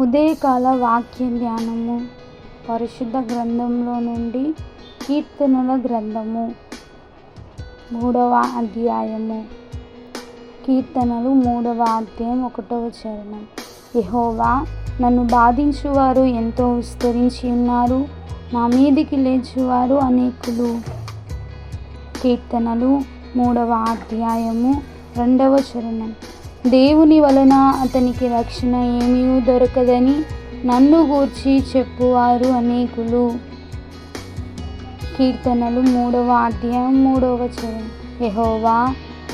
ఉదయకాల వాక్య ధ్యానము పరిశుద్ధ గ్రంథంలో నుండి కీర్తనల గ్రంథము 3వ అధ్యాయము. కీర్తనలు 3వ అధ్యాయం 1వ చరణం. యెహోవా, నన్ను బాధించువారు ఎంతో విస్తరించి ఉన్నారు, నా మీదికి లేచువారు అనేకులు. కీర్తనలు 3వ అధ్యాయము 2వ చరణం. దేవుని వలన అతనికి రక్షణ ఏమీ దొరకదని నన్ను గూర్చి చెప్పువారు అనేకులు. కీర్తనలు 3వ అధ్యాయం 3వ చరణం. యెహోవా,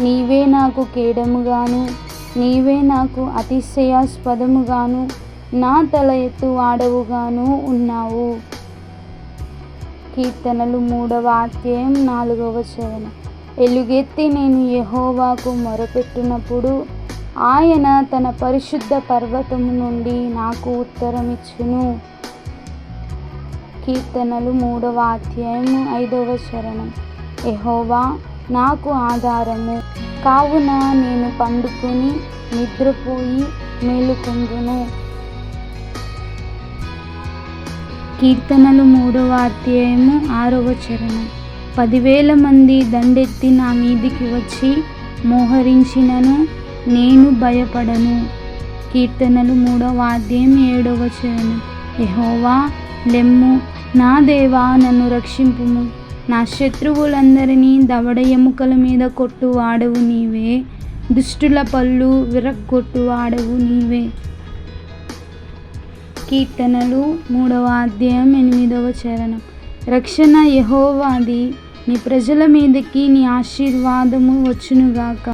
నీవే నాకు కేడముగాను, నీవే నాకు అతిశయాస్పదముగాను, నా తల ఎత్తువాడవుగాను ఉన్నావు. కీర్తనలు 3వ అధ్యాయం 4వ చరణం. ఎలుగెత్తి నేను యెహోవాకు మొరపెట్టినప్పుడు ఆయన తన పరిశుద్ధ పర్వతము నుండి నాకు ఉత్తరమిచ్చును. కీర్తనలు 3వ అధ్యాయం 5వ చరణం. యెహోవా నాకు ఆధారము, కావున నేను పండుకొని నిద్రపోయి మేలుకొందును. కీర్తనలు 3వ అధ్యాయము 6వ చరణం. 10,000 మంది దండెత్తి నా మీదికి వచ్చి మోహరించినను నేను భయపడను. కీర్తనలు 3వ అధ్యాయం 7వ చరణం. యెహోవా, లెమ్ము, నా దేవా, నన్ను రక్షింపుము. నా శత్రువులందరినీ దవడ ఎముకల మీద కొట్టువాడవు నీవే, దుష్టుల పళ్ళు విరగ్గొట్టువాడవు నీవే. కీర్తనలు 3వ అధ్యాయం 8వ చరణం. రక్షణ యెహోవాది, నీ ప్రజల మీదకి నీ ఆశీర్వాదము వచ్చునుగాక.